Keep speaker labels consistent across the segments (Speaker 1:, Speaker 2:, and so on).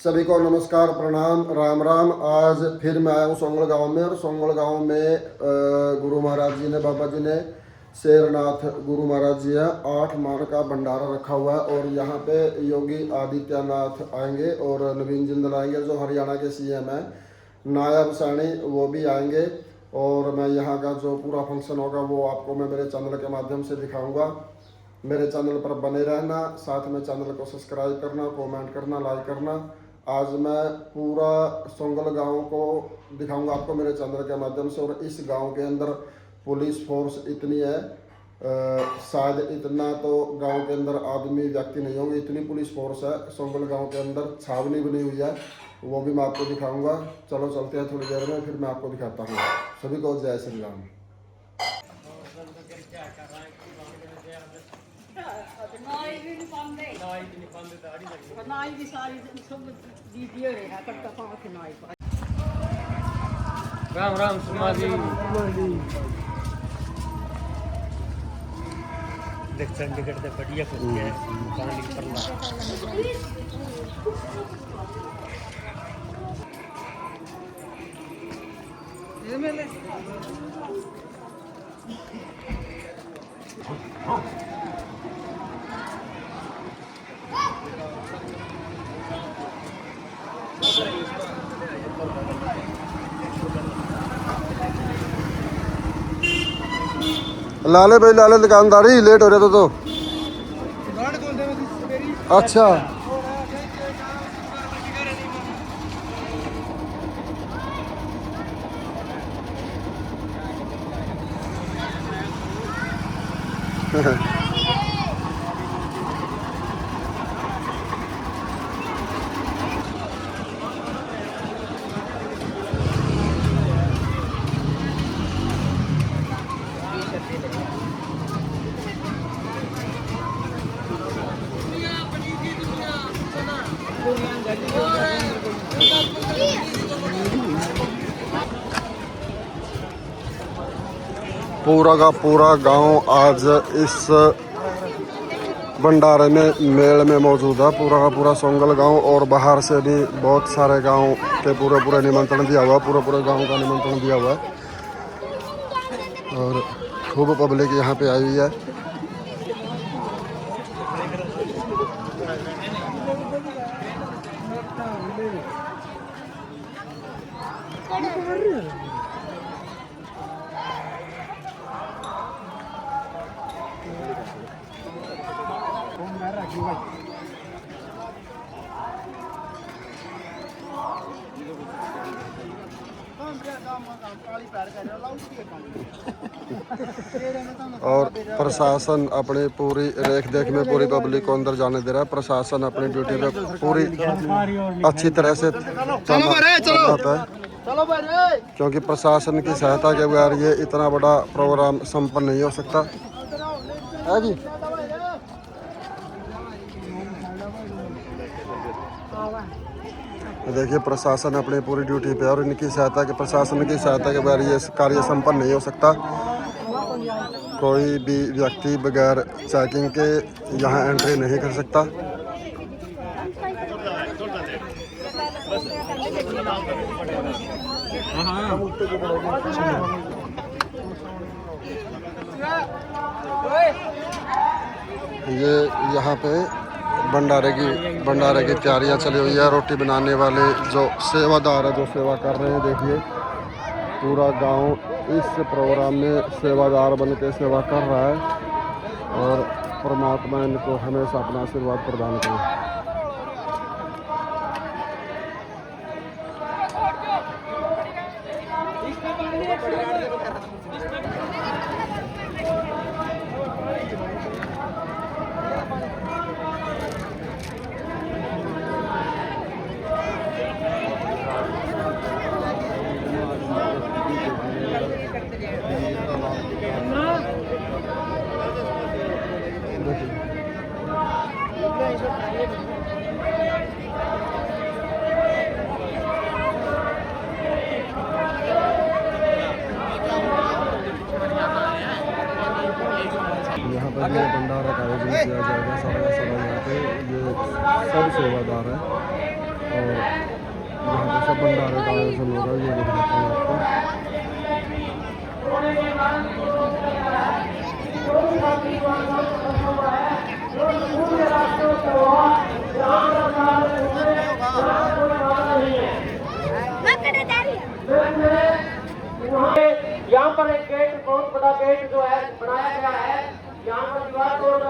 Speaker 1: सभी को नमस्कार, प्रणाम, राम राम। आज फिर मैं आया हूँ सोंगल गांव में। और सोंगल गांव में गुरु महाराज जी ने, बाबा जी ने, शेरनाथ गुरु महाराज जी है, 8 मान का भंडारा रखा हुआ है। और यहाँ पे योगी आदित्यनाथ आएंगे और नवीन जिंदल आएंगे, जो हरियाणा के सीएम हैं। नायब सानी वो भी आएंगे। और मैं यहाँ का जो पूरा फंक्शन होगा वो आपको मैं मेरे चैनल के माध्यम से दिखाऊँगा। मेरे चैनल पर बने रहना, साथ में चैनल को सब्सक्राइब करना, कमेंट करना, लाइक करना। आज मैं पूरा सोंगल गांव को दिखाऊंगा आपको मेरे चैनल के माध्यम से। और इस गांव के अंदर पुलिस फोर्स इतनी है, शायद इतना तो गांव के अंदर आदमी व्यक्ति नहीं होंगे, इतनी पुलिस फोर्स है। सोंगल गांव के अंदर छावनी बनी हुई है, वो भी मैं आपको दिखाऊंगा। चलो चलते हैं, थोड़ी देर में फिर मैं आपको दिखाता हूँ। सभी को जय श्री राम।
Speaker 2: राम राम समाधि देख चंडीगढ़ से बढ़िया कुछ है पानी पड़ना।
Speaker 1: लाले भाई, लाले दुकानदारी लेट हो रहे तो अच्छा। पूरा का पूरा गांव आज इस भंडारे में मेल में मौजूद है। पूरा का पूरा सोंगल गांव और बाहर से भी बहुत सारे गांव के पूरे निमंत्रण दिया हुआ है। पूरे गांव का निमंत्रण दिया हुआ है और खूब पब्लिक यहाँ पे आई हुई है। और प्रशासन अपनी पूरी रेख देख में पूरी पब्लिक को अंदर जाने दे रहा है। प्रशासन अपनी ड्यूटी पे पूरी अच्छी तरह से चलाता है, क्योंकि प्रशासन की सहायता के बगैर ये इतना बड़ा प्रोग्राम संपन्न नहीं हो सकता है जी। देखिए, प्रशासन अपनी पूरी ड्यूटी पे और इनकी सहायता के, प्रशासन की सहायता के बगैर ये कार्य संपन्न नहीं हो सकता। कोई भी व्यक्ति बगैर चेकिंग के यहाँ एंट्री नहीं कर सकता। ये यहाँ पे भंडारे की तैयारियां चली हुई है। रोटी बनाने वाले जो सेवादार है, जो सेवा कर रहे हैं, देखिए पूरा गांव इस प्रोग्राम में सेवादार बन के सेवा कर रहा है। और परमात्मा इनको हमेशा अपना आशीर्वाद प्रदान करे। पर ये भंडारा का आयोजन किया जाएगा। सारा यहाँ पे ये सब सेवादार है और भंडारे का आयोजन होगा, ये दिखाता हूँ आपको।
Speaker 3: यहाँ पर एक गेट, बहुत बड़ा गेट जो है बनाया गया है। यहाँ पर दीवार पर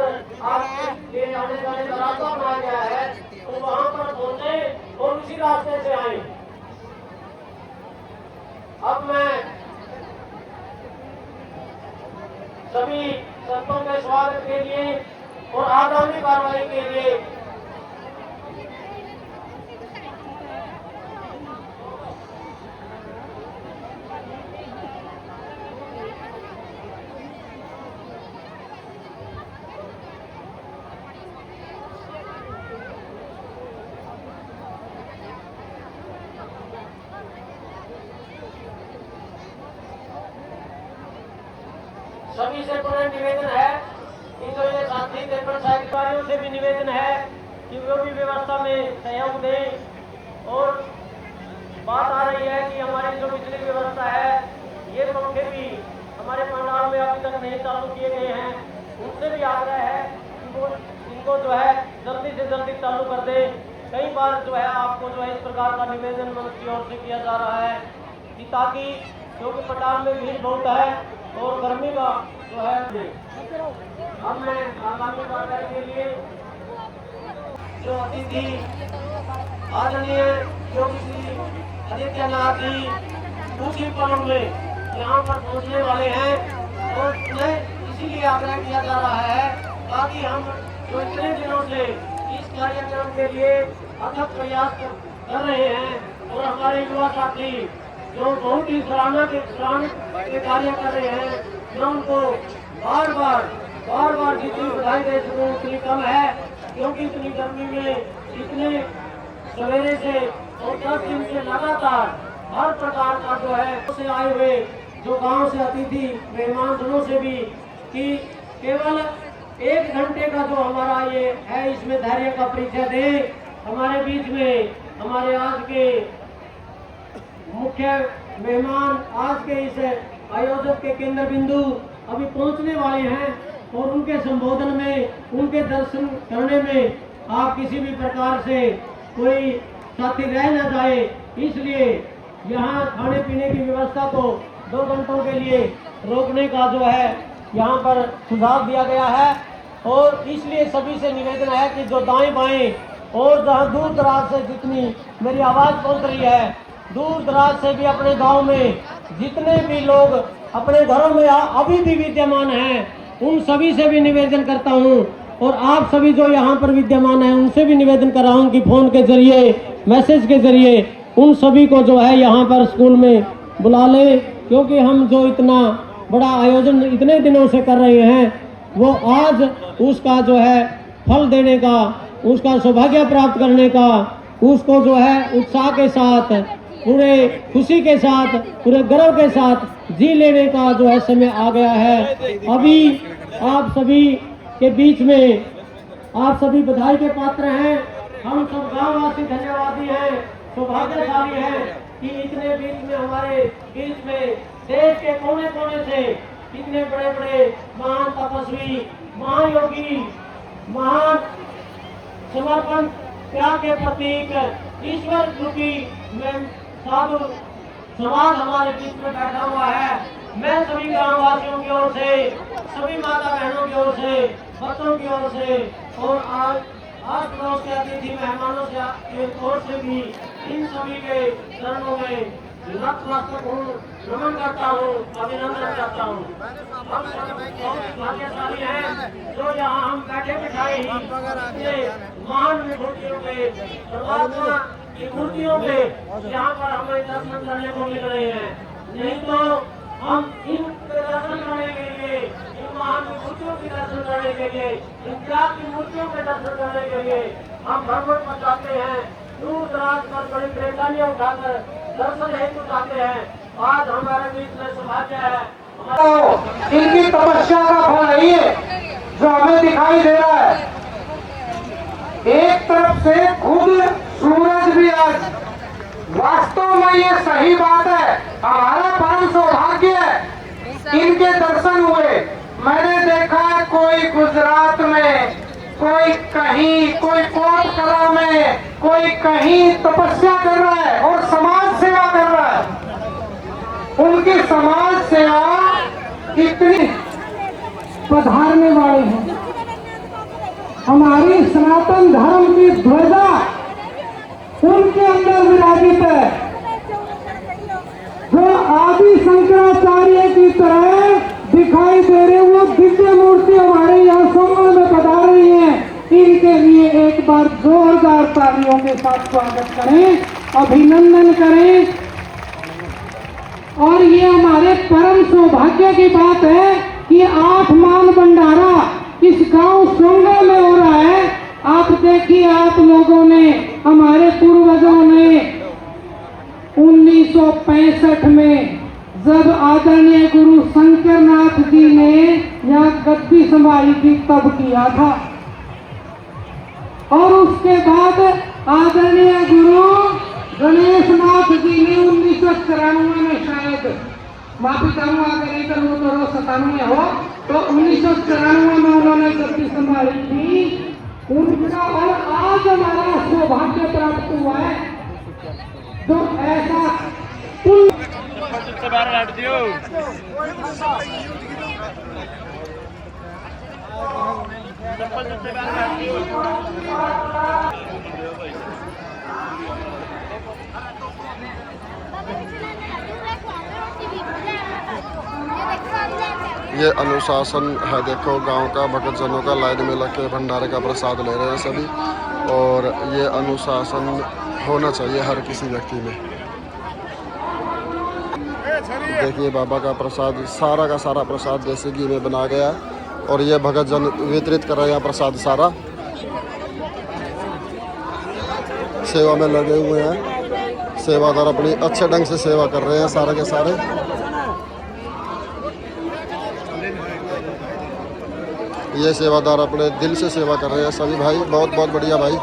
Speaker 3: आपके आने जाने का रास्ता बनाया गया है, तो वहाँ पर पहुँचे और उसी रास्ते से आए। अब मैं सभी संतों के स्वागत के लिए और आगामी कार्रवाई के लिए सभी से पुनः निवेदन है कि जो ये साथी देखकर साहित्यकारियों से भी निवेदन है कि वो भी व्यवस्था में सहयोग दें। और बात आ रही है कि हमारी जो बिजली व्यवस्था है, ये पंखे भी हमारे पंडाल में अभी तक नहीं चालू किए गए हैं। उनसे भी आग्रह है कि वो इनको जो है जल्दी से जल्दी चालू कर दें। कई बार जो है आपको जो है इस प्रकार का निवेदन मंच की ओर से किया जा रहा है कि ताकि, क्योंकि पंडाल में भीड़ बहुत है और गर्मी का जो है। अब मैं आगामी कार्रवाई के लिए जो अतिथि आदरणीय योगी श्री आदित्यनाथ जी उसी पल में यहाँ पर पहुँचने वाले हैं, और उन्हें इसीलिए आग्रह किया जा रहा है ताकि हम जो इतने दिनों से इस कार्यक्रम के लिए अथक प्रयास कर रहे हैं और हमारे युवा साथी जो बहुत ही सराहना के कार्य कर रहे हैं, मैं उनको बार बार जितनी बधाई दे सकूं उतनी कम है, क्योंकि इतनी गर्मी में इतने सवेरे से और 10 दिन से लगातार हर प्रकार का जो है से आए हुए जो गांव से अतिथि मेहमान जनों से भी कि केवल 1 घंटे का जो हमारा ये है, इसमें धैर्य का परिचय दें। हमारे बीच में हमारे आज के मुख्य मेहमान, आज के इस आयोजक के केंद्र बिंदु अभी पहुंचने वाले हैं, और उनके संबोधन में, उनके दर्शन करने में आप किसी भी प्रकार से कोई साथी रह न जाए, इसलिए यहाँ खाने पीने की व्यवस्था को 2 घंटों के लिए रोकने का जो है यहाँ पर सुझाव दिया गया है। और इसलिए सभी से निवेदन है कि जो दाएं बाएं और जहाँ दूर दराज से जितनी मेरी आवाज़ पहुँच रही है, दूर दराज से भी अपने गांव में जितने भी लोग अपने घरों में अभी भी विद्यमान हैं, उन सभी से भी निवेदन करता हूं, और आप सभी जो यहाँ पर विद्यमान हैं उनसे भी निवेदन कर रहा हूं कि फ़ोन के जरिए, मैसेज के जरिए उन सभी को जो है यहाँ पर स्कूल में बुला लें, क्योंकि हम जो इतना बड़ा आयोजन इतने दिनों से कर रहे हैं, वो आज उसका जो है फल देने का, उसका सौभाग्य प्राप्त करने का, उसको जो है उत्साह के साथ, पूरे खुशी के साथ, पूरे गर्व के साथ जी लेने का जो है समय आ गया है। अभी आप सभी के बीच में आप सभी बधाई के पात्र हैं। हम सब गाँववासी धन्यवादी हैं, सौभाग्यशाली हैं कि इतने बीच में, हमारे बीच में देश के कोने कोने से इतने बड़े बड़े महान तपस्वी, महायोगी, महान समर्पण त्याग के प्रतीक ईश्वर रूपी साधु समाज हमारे बीच में बैठा हुआ है। मैं सभी ग्रामवासियों की ओर से, सभी माता बहनों की ओर से, बच्चों की ओर से और आज पड़ोस के अतिथि मेहमानों से ओर से भी इन सभी के चरणों में नतमस्तक हूँ, नमन करता हूँ, अभिनंदन करता हूँ। हम सब बहुत भाग्यशाली हैं जो यहाँ हम बैठे बिठाए ही महान विभूतियों के, परमात्मा की मूर्तियों के यहाँ पर हमें दर्शन करने को मिल रहे हैं। नहीं तो हम इन दर्शन करने के लिए, इन महान विभूतियों के दर्शन करने के लिए, इन त्याग की मूर्तियों के दर्शन करने के लिए हम भ्रमण पर जाते हैं, दूर दराज पर बड़ी परेशानियां उठाकर दर्शन हेतु जाते हैं। आज हमारे बीच में सौभाग्य है,
Speaker 4: इनकी तपस्या का फल नहीं है जो हमें दिखाई दे रहा है। एक तरफ से खुद सूरज भी आज वास्तव में ये सही बात है, हमारा परम सौभाग्य है इनके दर्शन हुए। मैंने देखा कोई गुजरात में, कोई कहीं, कोई कोट कला में, कोई कहीं तपस्या कर रहा है और समाज सेवा कर रहा है। उनकी समाज सेवा इतनी पधारने वाले हैं। हमारी सनातन धर्म की ध्वजा उनके अंदर विराजित है, जो आदि शंकराचार्य की तरह दिखाई दे रहे वो दिव्य मूर्ति हमारे यहाँ सोमवार में पधार रही है। इनके लिए एक बार जोरदार तालियों के साथ स्वागत करें, अभिनंदन करें। और ये हमारे परम सौभाग्य की बात है कि 8 मान भंडारा इस गांव सोंगल में हो रहा है। आप देखिए, आप लोगों ने, हमारे पूर्वजों ने 1965 में जब आदरणीय गुरु शंकरनाथ जी ने यहाँ गद्दी संभाली थी तब किया था, और उसके बाद आदरणीय गुरु गणेश नाथ जी ने 1994 में, शायद माफी चाहूंगा अगर नहीं करूँ तो 97 हो, तो 1994 में उन्होंने गद्दी संभाली थी उनका। और आज हमारा सौभाग्य प्राप्त हुआ है जो ऐसा
Speaker 1: ये अनुशासन है, देखो गांव का, भक्तजनों का लाइन में लग के भंडारे का प्रसाद ले रहे हैं सभी। और ये अनुशासन होना चाहिए हर किसी व्यक्ति में। देखिए बाबा का प्रसाद, सारा का सारा प्रसाद देसी घी में बना गया है और ये भक्तजन वितरित कर रहे हैं प्रसाद सारा। सेवा में लगे हुए हैं, सेवादार अपनी अच्छे ढंग से सेवा कर रहे हैं सारे के सारे। ये सेवादार अपने दिल से सेवा कर रहे हैं सभी भाई, बहुत बहुत बढ़िया भाई।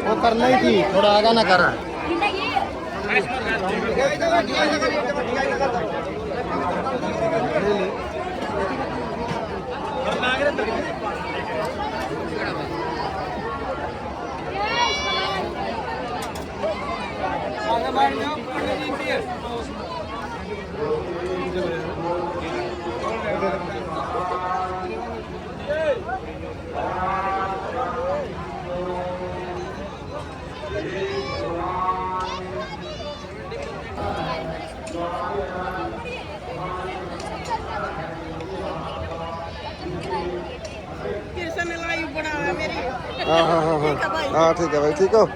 Speaker 5: वो करना ही थी, थोड़ा आगा ना करा।
Speaker 1: हाँ हाँ हाँ हाँ हाँ, ठीक है भाई, ठीक हो।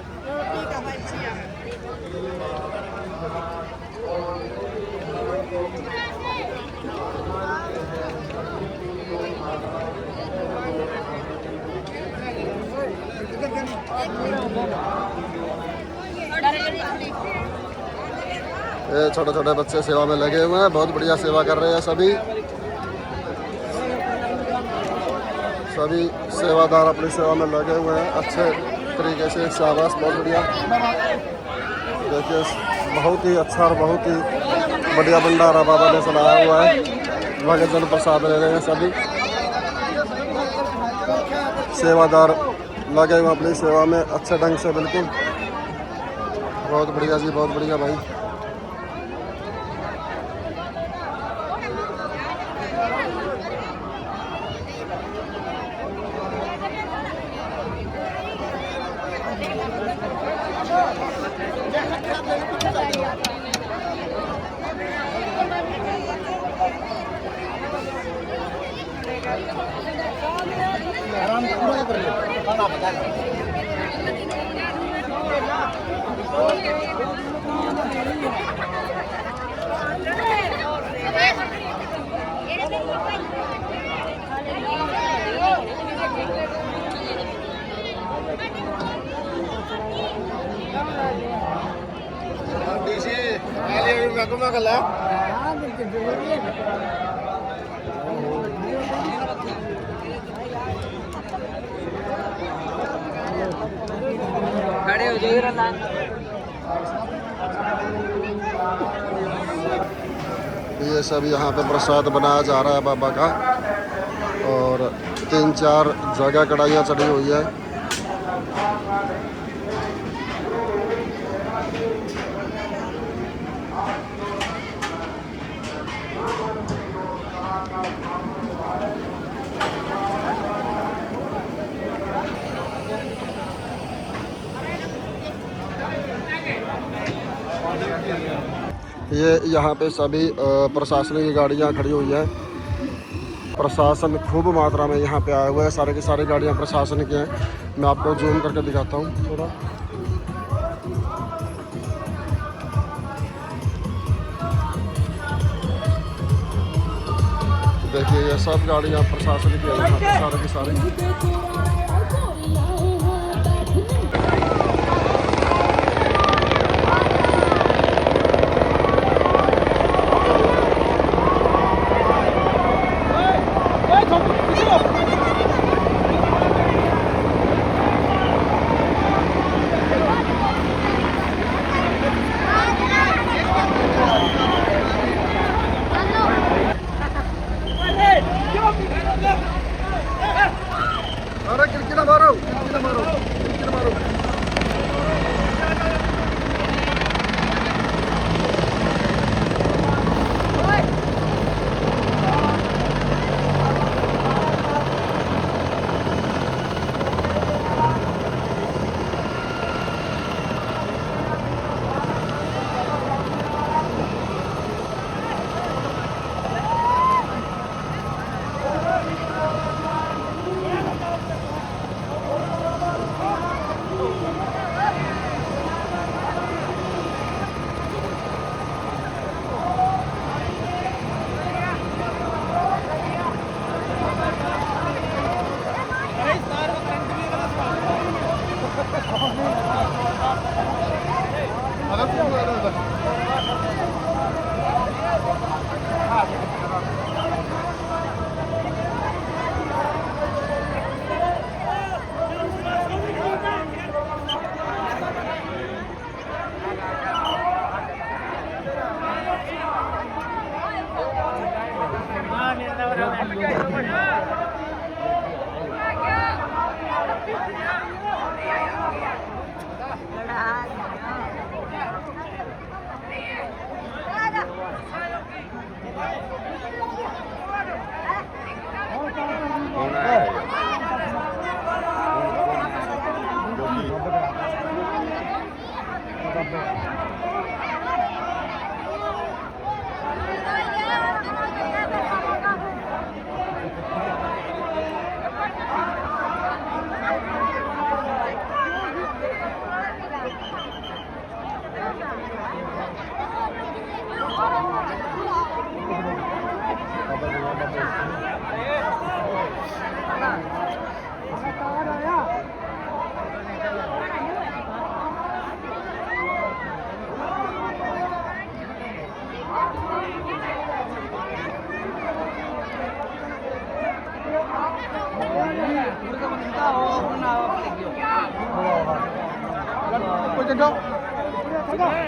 Speaker 1: ये छोटे छोटे बच्चे सेवा में लगे हुए हैं, बहुत बढ़िया सेवा कर रहे हैं सभी। सभी सेवादार अपनी सेवा में लगे हुए हैं अच्छे तरीके से, शाबाश, बहुत बढ़िया। देखिए बहुत ही अच्छा और बहुत ही बढ़िया भंडारा बाबा ने चलाया हुआ है। भक्तजन प्रसाद ले रहे हैं सभी, सेवादार लगे हुए अपनी सेवा में अच्छे ढंग से, बिल्कुल बहुत बढ़िया जी, बहुत बढ़िया भाई। ये सब यहाँ पे प्रसाद बनाया जा रहा है बाबा का, और 3-4 जगह कढ़ाइयाँ चढ़ी हुई है। ये यहाँ पे सभी प्रशासनिक गाड़ियाँ खड़ी हुई हैं। प्रशासन खूब मात्रा में यहाँ पे आए हुए हैं। सारे की सारी गाड़ियाँ प्रशासन की हैं। मैं आपको जूम करके दिखाता हूँ थोड़ा। देखिए ये सब गाड़ियाँ प्रशासन की हैं यहाँ पे, सारे की सारी। अरे किरकिरा मारो, किरकिरा मारो, किरकिरा मारो।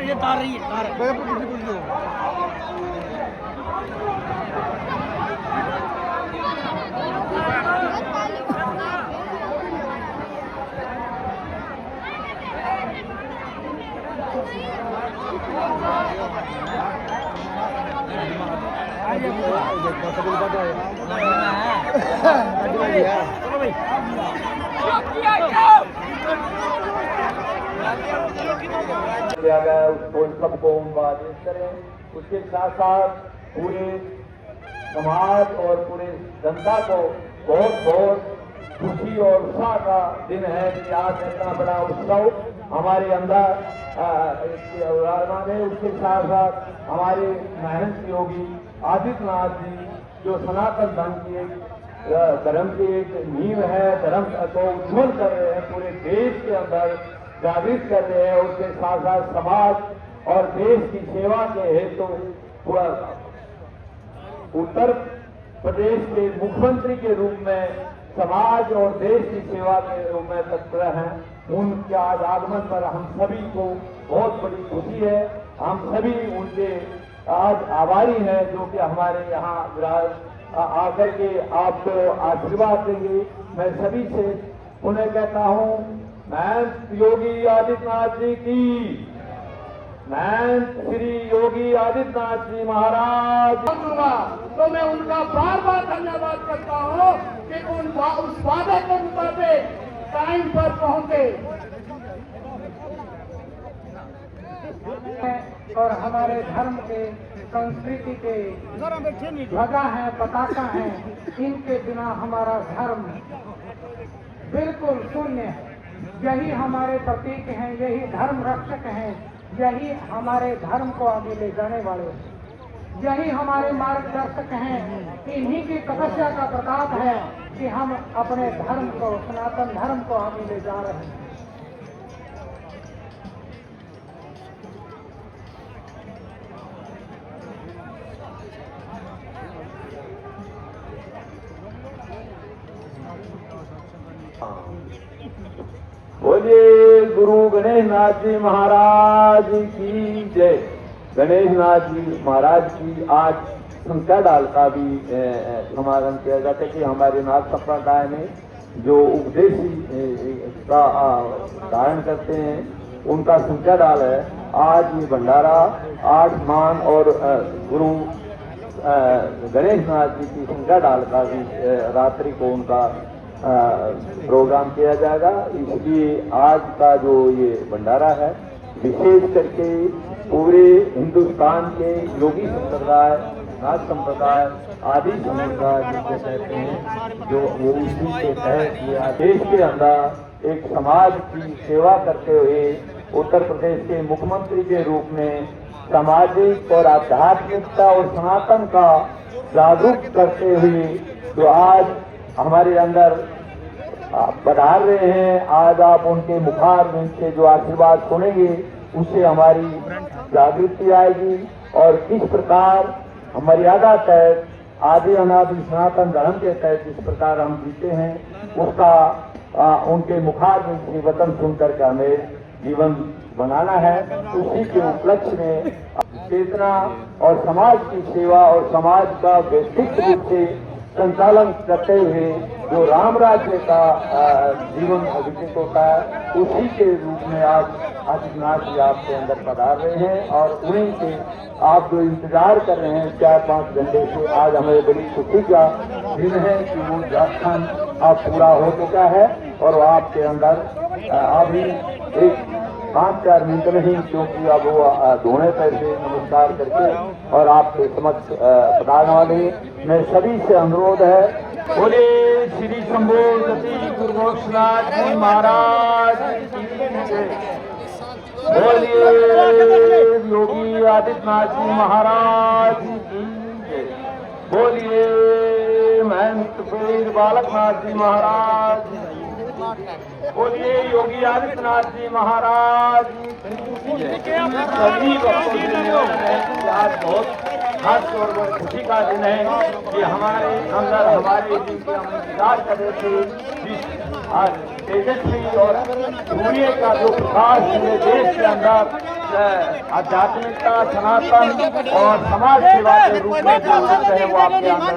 Speaker 3: ये तार रही है तार।
Speaker 6: किया गया उसको सबको आदेश करें। उसके साथ साथ पूरे समाज और पूरे जनता को बहुत बहुत खुशी और उत्साह का दिन है कि आज इतना बड़ा उत्सव हमारे अंदर विराजमान है। उसके साथ साथ हमारे महंत योगी आदित्यनाथ जी जो सनातन धर्म की एक धर्म की एक नींव है, धर्म को उज्ज्वल कर रहे हैं, पूरे देश के अंदर जागृत कर रहे हैं, उसके साथ साथ समाज और देश की सेवा के हेतु उत्तर प्रदेश के मुख्यमंत्री के रूप में समाज और देश की सेवा के रूप में तत्पर हैं। उनके आज आगमन पर हम सभी को बहुत बड़ी खुशी है। हम सभी उनके आज आभारी हैं जो कि हमारे यहाँ आकर के आपको आशीर्वाद देंगे। मैं सभी से उन्हें कहता हूँ, मैं योगी आदित्यनाथ जी की, मैं श्री योगी आदित्यनाथ जी महाराज
Speaker 4: दूंगा। तो मैं उनका बार बार धन्यवाद करता हूँ कि उस वादे के मुताबिक टाइम पर पहुंचे और हमारे धर्म के, संस्कृति के ध्वजा है, पताका है, इनके बिना हमारा धर्म बिल्कुल शून्य है। यही हमारे प्रतीक हैं, यही धर्म रक्षक हैं, यही हमारे धर्म को आगे ले जाने वाले हैं, यही हमारे मार्गदर्शक हैं। इन्हीं की तपस्या का प्रताप है कि हम अपने धर्म को, सनातन धर्म को आगे ले जा रहे हैं।
Speaker 6: बोलिए गुरु गणेश नाथ जी महाराज की जय। गणेश नाथ जी महाराज की आज संख्या डाल का भी समागम किया जाता है कि हमारे नाथ संप्रदाय में जो उपदेशी का धारण करते हैं उनका संख्या डाल है। आज ये भंडारा 8 मान और गुरु गणेश नाथ जी की संख्या डाल का भी रात्रि को उनका प्रोग्राम किया जाएगा। इसलिए आज का जो ये भंडारा है विशेष करके पूरे हिंदुस्तान के योगी संप्रदाय, नाथ संप्रदाय, आदि संप्रदाय जिसे कहते हैं, जो वो उसी के तहत किया देश के अंदर एक समाज की सेवा करते हुए उत्तर प्रदेश के मुख्यमंत्री के रूप में सामाजिक और आध्यात्मिकता और सनातन का जागरूक करते हुए जो आज हमारे अंदर पधार रहे हैं। आज आप उनके मुखार में से जो आशीर्वाद सुनेंगे उससे हमारी जागृति आएगी और किस प्रकार मर्यादा तहत आदि अनादि सनातन धर्म के तहत जिस प्रकार हम जीते हैं उसका उनके मुखार में से वचन सुनकर के हमें जीवन बनाना है। उसी के उपलक्ष्य में चेतना और समाज की सेवा और समाज का व्यक्तित्व रूप से संचालन करते हुए जो राम राज्य का जीवन विकसित होता है उसी के रूप में आज आदित्यनाथ जी आपके अंदर पधार रहे हैं और उन्हीं के आप जो इंतजार कर रहे हैं 4-5 घंटे से, आज हमें बड़ी खुशी का दिन है कि वो व्याख्यान अब पूरा हो चुका है और आपके अंदर अभी एक 5-4 मिनट नहीं, क्योंकि अब वो धोने पैसे नमस्कार करके और आपके समक्ष पधारने वाले मैं सभी से अनुरोध है। बोले श्री शंभो सती गुरु गोरक्षनाथ जी महाराज की जय। बोलिए योगी आदित्यनाथ जी महाराज की जय। बोलिए महंत पीर बालकनाथ जी महाराज, बोलिए योगी आदित्यनाथ जी महाराज की जय। सभी भक्तों आज बहुत हर्ष और खुशी का दिन है कि हमारे अंदर हमारे दिन के हम इंतजार कर रहे थे। आज तेजस्वी और सूर्य का जो प्रकाश पूरे देश के अंदर आध्यात्मिकता, सनातन और समाज सेवा के रूप में जो है वो आपके अंदर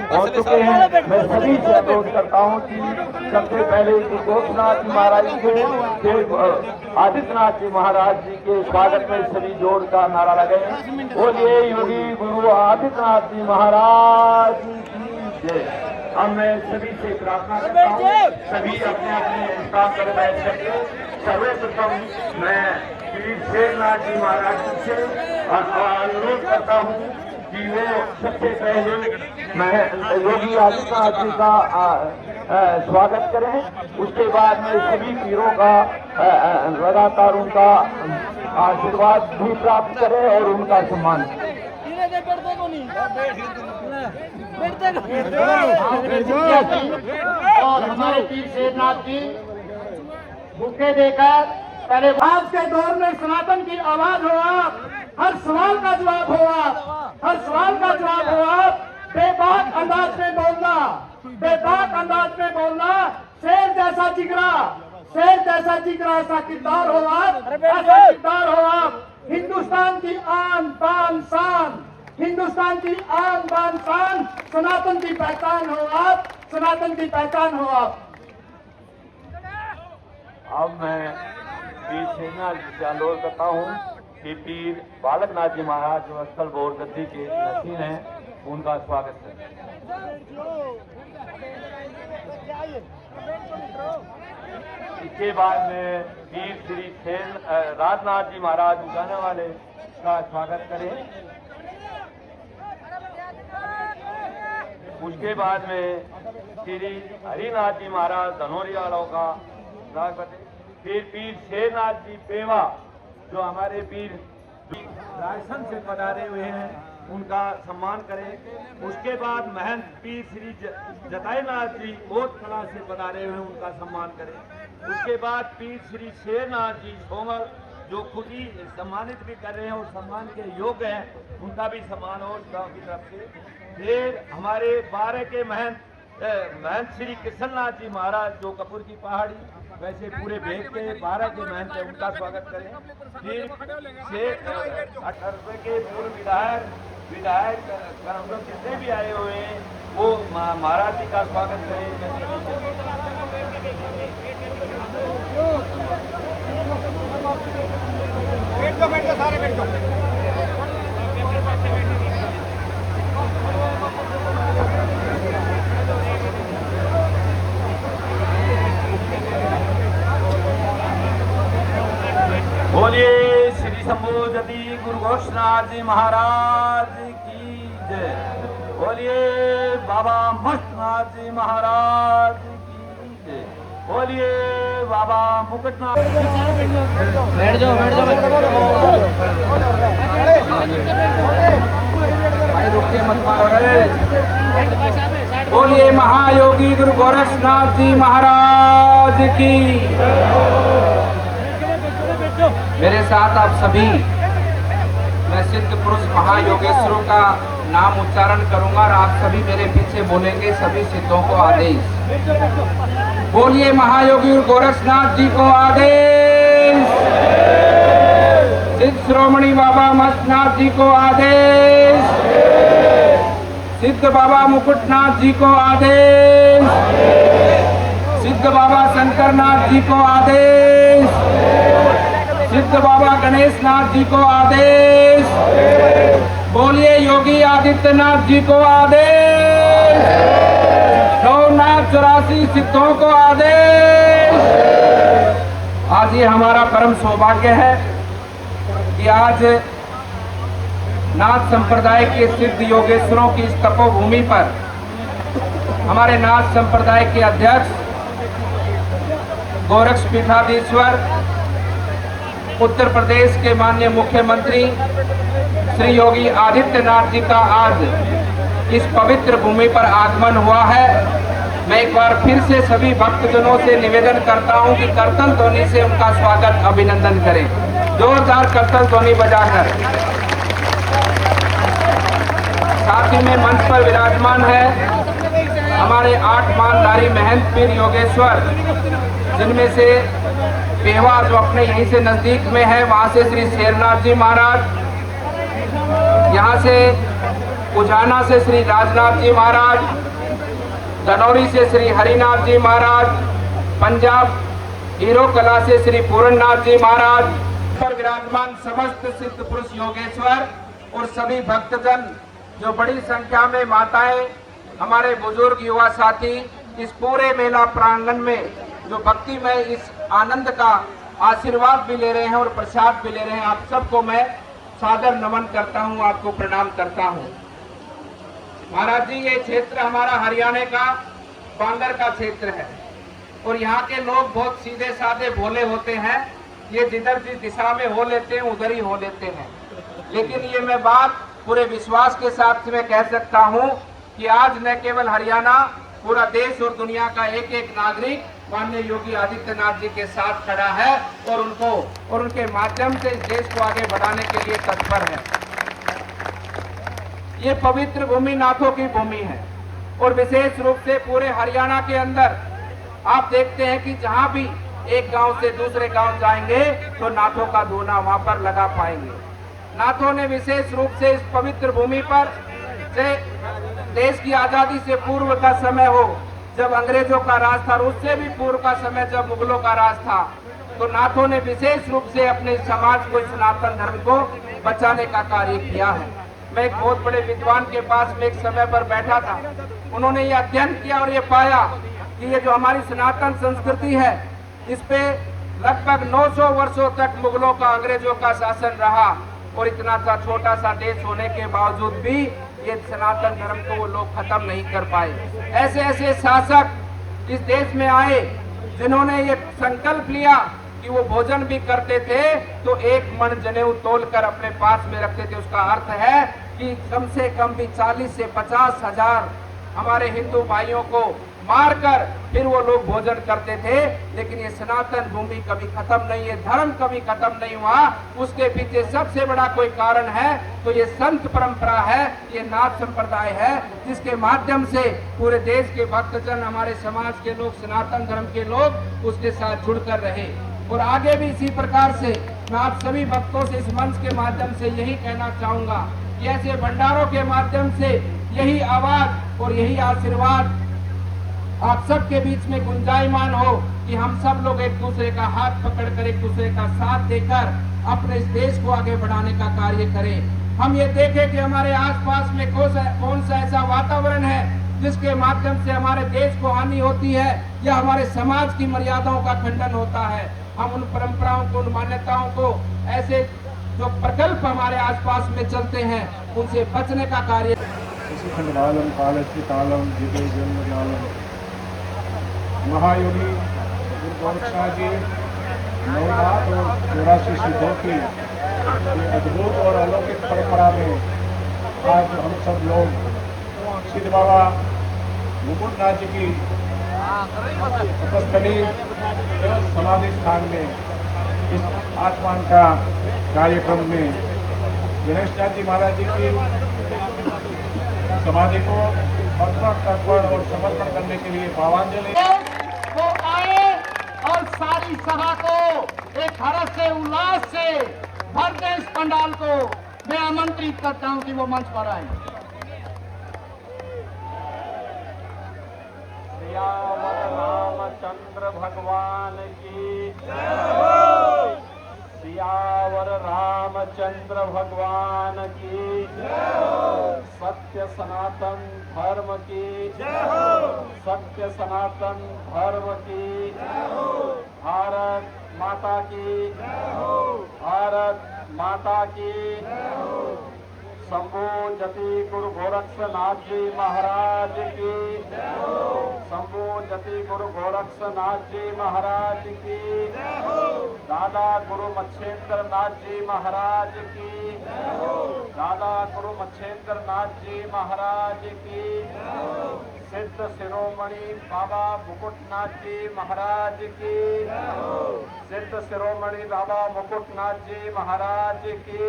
Speaker 6: पहुंच चुके हैं। मैं सभी से अनुरोध करता हूं कि सबसे पहले गोरक्षनाथ जी महाराज के आदित्यनाथ जी महाराज जी के स्वागत में सभी जोर का नारा लगाए। बोलिए योगी गुरु आदित्यनाथ जी महाराज की जय। अब मैं सभी से प्रार्थना करता हूँ, सभी अपने अपने स्थान पर बैठ करके सर्वप्रथम मैं श्री शेरनाथ जी महाराज से अनुरोध करता हूँ कि वो सबसे पहले मैं योगी आदित्यनाथ जी का स्वागत करें। उसके बाद में सभी पीरों का लगातार उनका आशीर्वाद भी प्राप्त करें और उनका सम्मान करें।
Speaker 4: और हमारे पीर शेरनाथ जी भूखे देकर पहले आज के दौर में सनातन की आवाज हो आप, हर सवाल का जवाब हो आप, हर सवाल का जवाब हो आप, बेबाक अंदाज में बोलना, बेबाक अंदाज में बोलना, शेर जैसा जिगरा, शेर जैसा जिगरा, ऐसा किरदार हो आप, ऐसा किरदार हो आप। हिंदुस्तान की आन बान शान, हिंदुस्तान की आन बान शान, सनातन की पहचान हो आप, सनातन की पहचान हो आप।
Speaker 6: अब मैं पीर सेना जालोर करता हूँ कि पीर बालकनाथ जी महाराज जो स्थल बोर गद्दी के नसीन हैं, उनका स्वागत है। इसके बाद में पीर श्री सेन राजनाथ जी महाराज उजाने वाले का स्वागत करें। उसके बाद में श्री हरिनाथ जी महाराज धनोरी वालों का स्वागत करें। फिर पीर शेरनाथ जी पेवा जो हमारे पीर राजस्थान से पधारे हुए हैं, उनका सम्मान करें। उसके बाद महंत पीर श्री जटाईनाथ जी कोट कला से पधारे हुए हैं, उनका सम्मान करें। उसके बाद पीर श्री शेरनाथ जी सोमल जो खुद ही सम्मानित भी कर रहे हैं और सम्मान के योग्य हैं, उनका भी सम्मान और गांव की तरफ से। फिर हमारे 12 के महंत श्री कृष्णनाथ जी महाराज जो कपूर की पहाड़ी वैसे पूरे भेद के 12 के महंत है, उनका स्वागत करें। फिर 18 के पूर्व विधायक हम लोग जितने भी आए हुए हैं वो महाराज जी का स्वागत करें। सारे बैठो। बोलिए श्री शंभुजति गुरु गोरक्षनाथ जी महाराज की जय। बोलिए बाबा मस्तनाथ जी महाराज की जय। बोलिए बाबा मुकुटनाथ।
Speaker 2: बैठ जाओ
Speaker 4: बोलिए महायोगी गुरु गोरक्षनाथ जी महाराज की। मेरे साथ आप सभी, मैं सिद्ध पुरुष महायोगेश्वरों का नाम उच्चारण करूंगा और आप सभी मेरे पीछे बोलेंगे सभी सिद्धों को आदेश। बोलिए महायोगी गुरु गोरक्षनाथ जी को आदेश। सिद्ध श्रोमणी बाबा मस्तनाथ जी को आदेश। सिद्ध बाबा मुकुटनाथ जी को आदेश। सिद्ध बाबा शंकरनाथ जी को आदेश। सिद्ध बाबा गणेशनाथ जी को आदेश। बोलिए योगी आदित्यनाथ जी को आदेश। 84 सिद्धों को आदेश। आज ये हमारा परम सौभाग्य है कि आज नाथ संप्रदाय के सिद्ध योगेश्वरों की इस तपोभूमि पर हमारे नाथ संप्रदाय के अध्यक्ष गोरक्ष पीठाधीश्वर उत्तर प्रदेश के माननीय मुख्यमंत्री श्री योगी आदित्यनाथ जी का आज इस पवित्र भूमि पर आगमन हुआ है। मैं एक बार फिर से सभी भक्तजनों से निवेदन करता हूं कि करतल ध्वनि से उनका स्वागत अभिनंदन करें। जोरदार करतल ध्वनि बजाकर। साथ ही में मंच पर विराजमान है हमारे 8 मानधारी महंत पीर योगेश्वर, जिनमें से पेवा जो अपने यहीं से नजदीक में है, वहां से श्री शेरनाथ जी महाराज, यहाँ से उजाना से श्री राजनाथ जी महाराज, धनौरी से श्री हरिनाथ जी महाराज, पंजाब हीरो कला से श्री पूरननाथ जी महाराज, पर विराजमान समस्त सिद्ध पुरुष योगेश्वर और सभी भक्तजन जो बड़ी संख्या में माताएं, हमारे बुजुर्ग युवा साथी इस पूरे मेला प्रांगण में जो भक्ति में इस आनंद का आशीर्वाद भी ले रहे हैं और प्रसाद भी ले रहे हैं, आप सबको मैं सादर नमन करता हूं, आपको प्रणाम करता हूं। महाराज जी, ये क्षेत्र हमारा हरियाणा का बांगर का क्षेत्र है और यहाँ के लोग बहुत सीधे साधे भोले होते हैं। ये जिधर जिस दिशा में हो लेते हैं उधर ही हो लेते हैं, लेकिन ये मैं बात पूरे विश्वास के साथ मैं कह सकता हूँ कि आज न केवल हरियाणा, पूरा देश और दुनिया का एक एक नागरिक माननीय योगी आदित्यनाथ जी के साथ खड़ा है और उनके माध्यम से इस देश को आगे बढ़ाने के लिए तत्पर है। ये पवित्र भूमि नाथों की भूमि है और विशेष रूप से पूरे हरियाणा के अंदर आप देखते हैं कि जहां भी एक गांव से दूसरे गांव जाएंगे तो नाथों का धूना वहां पर लगा पाएंगे। नाथों ने विशेष रूप से इस पवित्र भूमि पर से देश की आजादी से पूर्व का समय हो, जब अंग्रेजों का राज था, उससे भी पूर्व का समय जब मुगलों का राज था, तो नाथों ने विशेष रूप से अपने समाज को, सनातन धर्म को बचाने का कार्य किया है। मैं एक बहुत बड़े विद्वान के पास में एक समय पर बैठा था। उन्होंने ये अध्ययन किया और ये पाया कि ये जो हमारी सनातन संस्कृति है, इस पे लगभग 900 वर्षों तक मुगलों का, अंग्रेजों का शासन रहा और इतना सा छोटा सा देश होने के बावजूद भी ये सनातन धर्म को वो लोग खत्म नहीं कर पाए। ऐसे ऐसे शासक इस देश में आए जिन्होंने ये संकल्प लिया कि वो भोजन भी करते थे तो एक मन जनेऊ तोलकर अपने पास में रखते थे। उसका अर्थ है कि कम से कम भी 40 से 50 हजार हमारे हिंदू भाइयों को मारकर फिर वो लोग भोजन करते थे। लेकिन ये सनातन भूमि कभी खत्म नहीं है, धर्म कभी खत्म नहीं हुआ। उसके पीछे सबसे बड़ा कोई कारण है तो ये संत परंपरा है, ये नाथ संप्रदाय है, जिसके माध्यम से पूरे देश के भक्तजन, हमारे समाज के लोग, सनातन धर्म के लोग उसके साथ जुड़कर रहे। और आगे भी इसी प्रकार से मैं आप सभी भक्तों से इस मंच के माध्यम से यही कहना चाहूंगा कि ऐसे भंडारों के माध्यम से यही आवाज और यही आशीर्वाद आप सबके बीच में गुंजायमान हो कि हम सब लोग एक दूसरे का हाथ पकड़कर, एक दूसरे का साथ देकर अपने इस देश को आगे बढ़ाने का कार्य करें। हम ये देखें कि हमारे आसपास में कौन सा ऐसा वातावरण है जिसके माध्यम से हमारे देश को हानि होती है या हमारे समाज की मर्यादाओं का खंडन होता है। हम उन परंपराओं को, उन मान्यताओं को, ऐसे जो प्रकल्प हमारे आसपास में चलते हैं, उनसे बचने का कार्य।
Speaker 7: महायोगी गुरु गोरख शाह जी 984 सिद्धों की अद्भुत और अलौकिक परंपरा में आज हम सब लोग सिद्ध बाबा मुकुटनाथ जी की उपस्थली समाधि स्थान में इस आसमान का कार्यक्रम में गणेश नाथ जी महाराज जी की समाधि को तर्पण और समर्पण करने के लिए भावांजलि
Speaker 4: वो आए और सारी सभा को एक हर्ष से, उल्लास से भर दे। इस पंडाल को मैं आमंत्रित करता हूं कि वो मंच पर आए।
Speaker 6: सियावर रामचंद्र भगवान की सियावर रामचंद्र भगवान की सत्य सनातन धर्म की सत्य सनातन धर्म की भारत माता की भारत माता की शंभू जति गुरु गोरक्षनाथ जी महाराज की शंभू जति गुरु गोरक्षनाथ जी महाराज की दादा गुरु मच्छेंद्र नाथ जी महाराज की दादा गुरु मच्छेंद्र नाथ जी महाराज की सिद्ध शिरोमणि बाबा मुकुटनाथ जी महाराज की सिद्ध शिरोमणि बाबा मुकुटनाथ जी महाराज की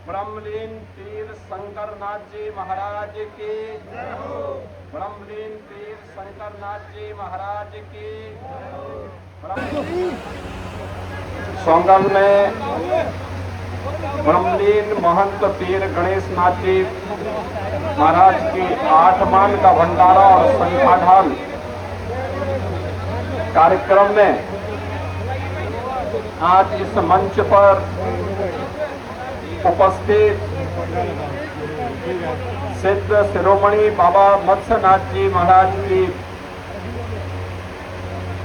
Speaker 6: ब्रह्मलीन पीर शंकरनाथ जी महाराज की ब्रह्मलीन पीर शंकरनाथ जी महाराज की सोंगल में ब्रह्मलीन महंत पीर गणेश नाथ जी महाराज की 8 मान का भंडारा और संख्याढाल कार्यक्रम में आज इस मंच पर उपस्थित सिद्ध शिरोमणि बाबा मत्स्यनाथ जी महाराज की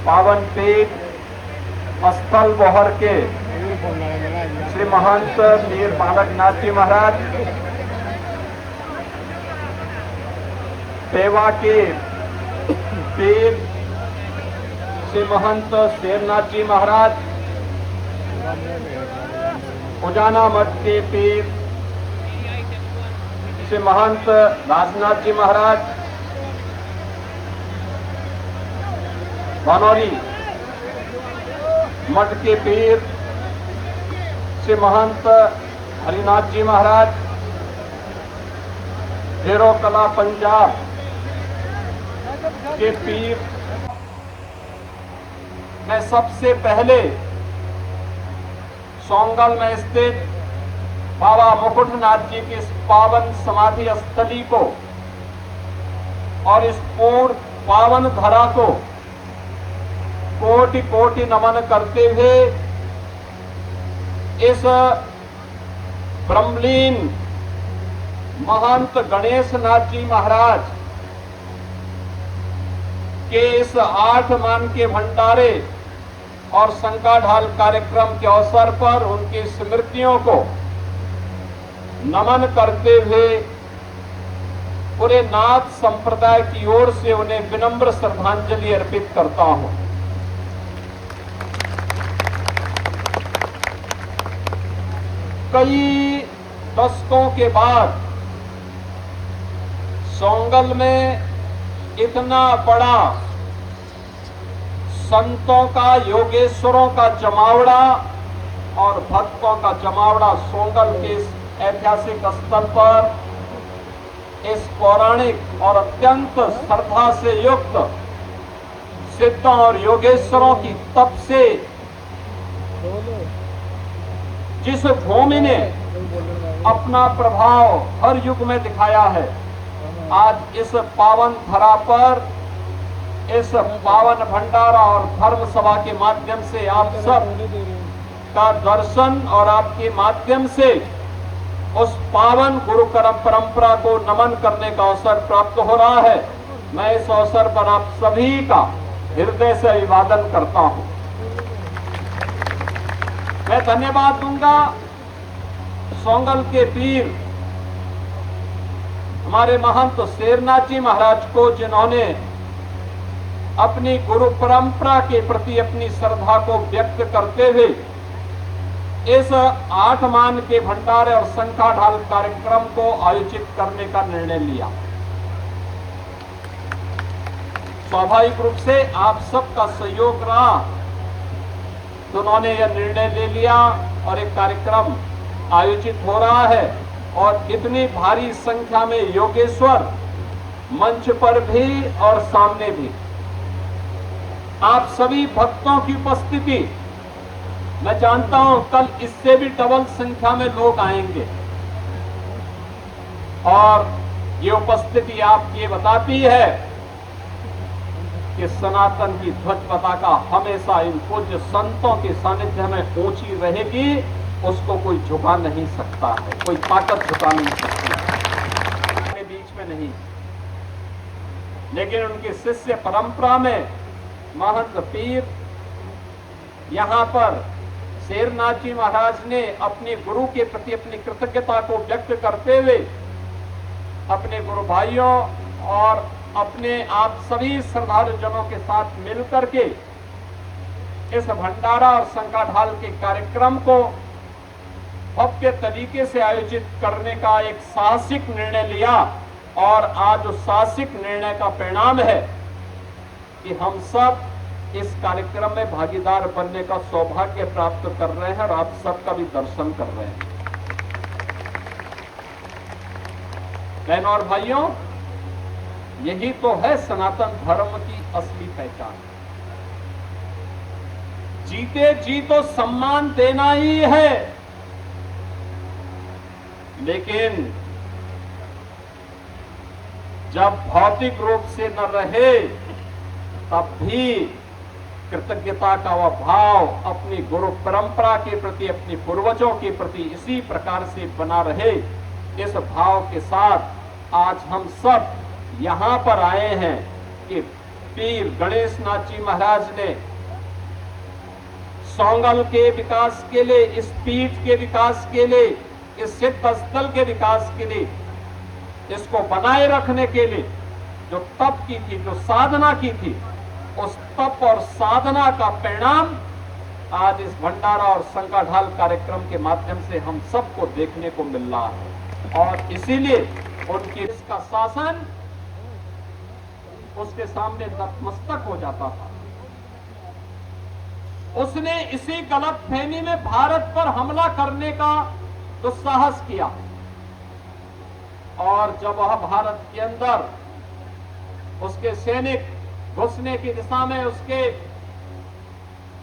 Speaker 6: पावन पीठ स्थल बोहर के श्री महंत पीर बालकनाथ जी महाराज, पेवा के पीर श्री महंत शेरनाथ जी महाराज, उजाना मठ के पीर श्री महंत राजनाथ जी महाराज,
Speaker 7: भानौरी मठ के पीर श्री महंत हरिनाथ जी महाराज, ढेरों कला पंजाब के पीर, मैं सबसे पहले सोंगल में स्थित बाबा मुकुटनाथ जी की इस पावन समाधि स्थली को और इस पूर्ण पावन धरा को कोटि कोटि नमन करते हुए इस ब्रह्मलीन महंत गणेश नाथ जी महाराज के इस 8 मान के भंडारे और शंका ढाल कार्यक्रम के अवसर पर उनकी स्मृतियों को नमन करते हुए पूरे नाथ संप्रदाय की ओर से उन्हें विनम्र श्रद्धांजलि अर्पित करता हूं। कई दशकों के बाद सोंगल में इतना बड़ा संतों का, योगेश्वरों का जमावड़ा और भक्तों का जमावड़ा सोंगल के इस ऐतिहासिक स्थल पर, इस पौराणिक और अत्यंत श्रद्धा से युक्त सिद्धों और योगेश्वरों की तप से जिस भूमि ने अपना प्रभाव हर युग में दिखाया है, आज इस पावन धरा पर, इस पावन भंडारा और धर्म सभा के माध्यम से आप सब का दर्शन और आपके माध्यम से उस पावन गुरु परंपरा को नमन करने का अवसर प्राप्त हो रहा है। मैं इस अवसर पर आप सभी का हृदय से अभिवादन करता हूं। मैं धन्यवाद दूंगा सोंगल के पीर हमारे महंत शेरनाथ जी महाराज को, जिन्होंने अपनी गुरु परंपरा के प्रति अपनी श्रद्धा को व्यक्त करते हुए इस 8 मान के भंडारे और शंखा ढाल कार्यक्रम को आयोजित करने का निर्णय लिया। स्वाभाविक रूप से आप सबका सहयोग रहा तो उन्होंने यह निर्णय ले लिया और एक कार्यक्रम आयोजित हो रहा है और इतनी भारी संख्या में योगेश्वर मंच पर भी और सामने भी, आप सभी भक्तों की उपस्थिति, मैं जानता हूं कल इससे भी डबल संख्या में लोग आएंगे और ये उपस्थिति आपकी बताती है कि सनातन की ध्वज पताका हमेशा इन पूज्य संतों के सानिध्य में ऊंची रहेगी, उसको कोई झुका नहीं सकता है, कोई ताकत झुका नहीं सकती है, बीच में नहीं। लेकिन उनकी शिष्य परंपरा में महंत पीर यहां पर शेरनाथ जी महाराज ने अपने गुरु के प्रति अपनी कृतज्ञता को व्यक्त करते हुए अपने गुरु भाइयों और अपने आप सभी श्रद्धालु जनों के साथ मिलकर के इस भंडारा और शंखा ढाल के कार्यक्रम को भव्य तरीके से आयोजित करने का एक साहसिक निर्णय लिया और आज उस साहसिक निर्णय का परिणाम है कि हम सब इस कार्यक्रम में भागीदार बनने का सौभाग्य प्राप्त कर रहे हैं और आप सबका भी दर्शन कर रहे हैं। बहनों और भाइयों, यही तो है सनातन धर्म की असली पहचान। जीते जी तो सम्मान देना ही है, लेकिन जब भौतिक रूप से न रहे तब भी कृतज्ञता का वह भाव अपनी गुरु परंपरा के प्रति, अपने पूर्वजों के प्रति इसी प्रकार से बना रहे। इस भाव के साथ आज हम सब यहां पर आए हैं कि पीर गणेश नाथ जी महाराज ने सोंगल के विकास के लिए, इस पीठ के विकास के लिए, इस सिद्ध स्थल के विकास के लिए, इसको बनाए रखने के लिए जो तप की थी, जो साधना की थी, उस तप और साधना का परिणाम आज इस भंडारा और शंखा ढाल कार्यक्रम के माध्यम से हम सबको देखने को मिल रहा है। और इसीलिए उनकी इसका शासन उसके सामने नतमस्तक हो जाता था। उसने इसी गलतफहमी में भारत पर हमला करने का दुस्साहस किया। और जब वह भारत के अंदर उसके सैनिक घुसने की दिशा में उसके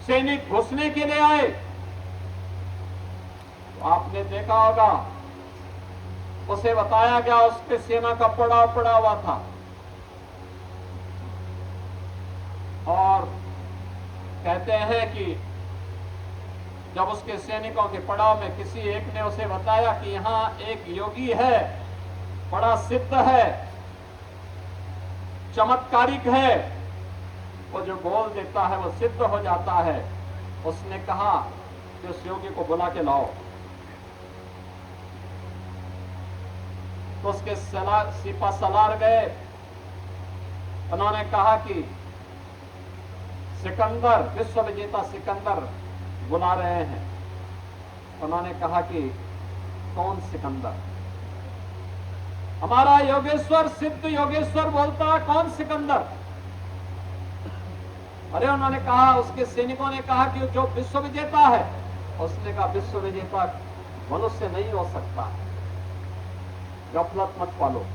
Speaker 7: सैनिक घुसने के लिए आए, तो आपने देखा होगा उसे बताया गया उसके सेना का पड़ाव पड़ा हुआ था और कहते हैं कि जब उसके सैनिकों के पड़ाव में किसी एक ने उसे बताया कि यहां एक योगी है, बड़ा सिद्ध है, चमत्कारिक है, वो जो बोल देता है वो सिद्ध हो जाता है, उसने कहा कि उस योगी को बुला के लाओ। तो उसके सिपा सलार गए, उन्होंने कहा कि सिकंदर, विश्व विजेता सिकंदर बुला रहे हैं। उन्होंने कहा कि कौन सिकंदर? हमारा योगेश्वर, सिद्ध योगेश्वर बोलता है, कौन सिकंदर? अरे उन्होंने कहा, उसके सैनिकों ने कहा कि जो विश्व विजेता है। उसने कहा विश्व विजेता मनुष्य नहीं हो सकता, गफलत मत पालो,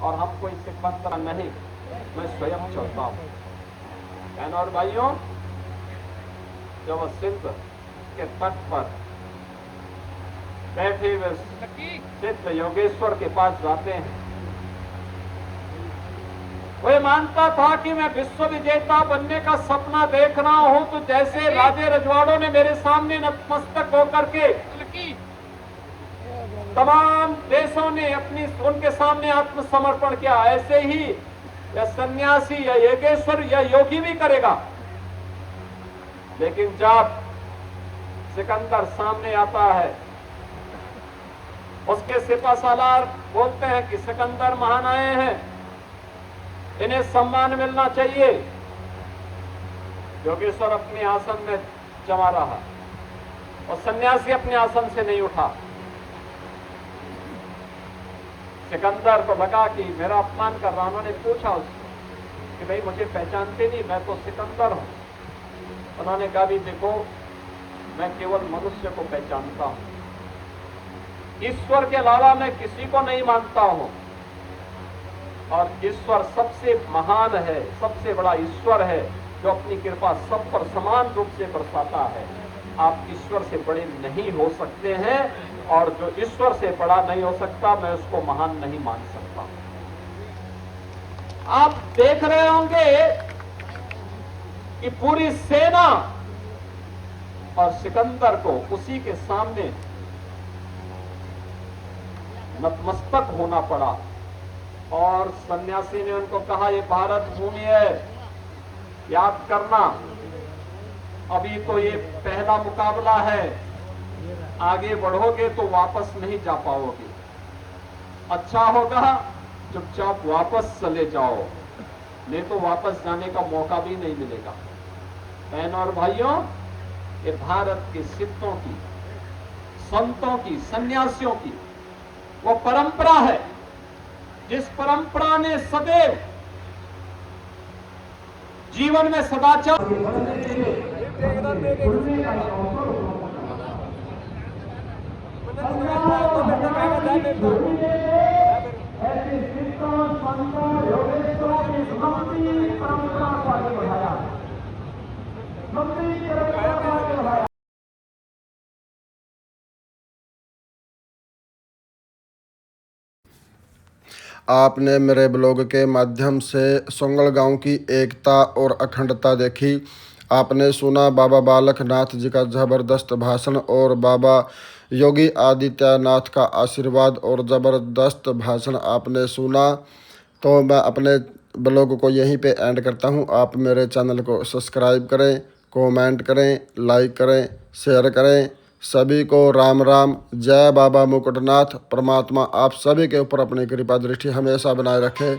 Speaker 7: और हम कोई सिकंदर नहीं, मैं स्वयं चलता हूं। बहनों और भाइयों, जब वह सिंध के तट पर बैठे हुए सिद्ध योगेश्वर के पास जाते हैं, वह मानता था कि मैं विश्व विजेता बनने का सपना देख रहा हूं, तो जैसे राजे रजवाड़ों ने मेरे सामने नतमस्तक होकर के तमाम देशों ने उनके सामने आत्मसमर्पण किया, ऐसे ही यह सन्यासी या योगेश्वर या योगी भी करेगा। लेकिन जब सिकंदर सामने आता है, उसके सिपा सालार बोलते हैं कि सिकंदर महान आए हैं, इन्हें सम्मान मिलना चाहिए। योगेश्वर अपने आसन में जमा रहा और सन्यासी अपने आसन से नहीं उठा। सिकंदर को लगा कि मेरा अपमान कर रहा। उन्होंने पूछा उससे कि भाई मुझे पहचानते नहीं, मैं तो सिकंदर हूं। उन्होंने कहा भी देखो, मैं केवल मनुष्य को पहचानता हूं, ईश्वर के अलावा मैं किसी को नहीं मानता हूं, और ईश्वर सबसे महान है, सबसे बड़ा ईश्वर है जो अपनी कृपा सब पर समान रूप से बरसाता है। आप ईश्वर से बड़े नहीं हो सकते हैं, और जो ईश्वर से बड़ा नहीं हो सकता, मैं उसको महान नहीं मान सकता। आप देख रहे होंगे कि पूरी सेना और सिकंदर को उसी के सामने नतमस्तक होना पड़ा। और सन्यासी ने उनको कहा, ये भारत भूमि है, याद करना, अभी तो ये पहला मुकाबला है, आगे बढ़ोगे तो वापस नहीं जा पाओगे। अच्छा होगा चुपचाप वापस चले जाओ, नहीं तो वापस जाने का मौका भी नहीं मिलेगा। बहनों और भाइयों, ये भारत के सिद्धों की, संतों की, सन्यासियों की वो परंपरा है, जिस परंपरा ने सदैव जीवन में सदाचार
Speaker 4: ऐसे सिद्धों, संतों, योगेश्वरों की लंबी परंपरा को आगे बढ़ाया, लंबी परंपरा को आगे बढ़ाया।
Speaker 1: आपने मेरे ब्लॉग के माध्यम से सोंगल गांव की एकता और अखंडता देखी। आपने सुना बाबा बालकनाथ जी का ज़बरदस्त भाषण और बाबा योगी आदित्यनाथ का आशीर्वाद और ज़बरदस्त भाषण आपने सुना। तो मैं अपने ब्लॉग को यहीं पे एंड करता हूं। आप मेरे चैनल को सब्सक्राइब करें, कमेंट करें, लाइक करें, शेयर करें। सभी को राम राम। जय बाबा मुकुटनाथ। परमात्मा आप सभी के ऊपर अपनी कृपा दृष्टि हमेशा बनाए रखे।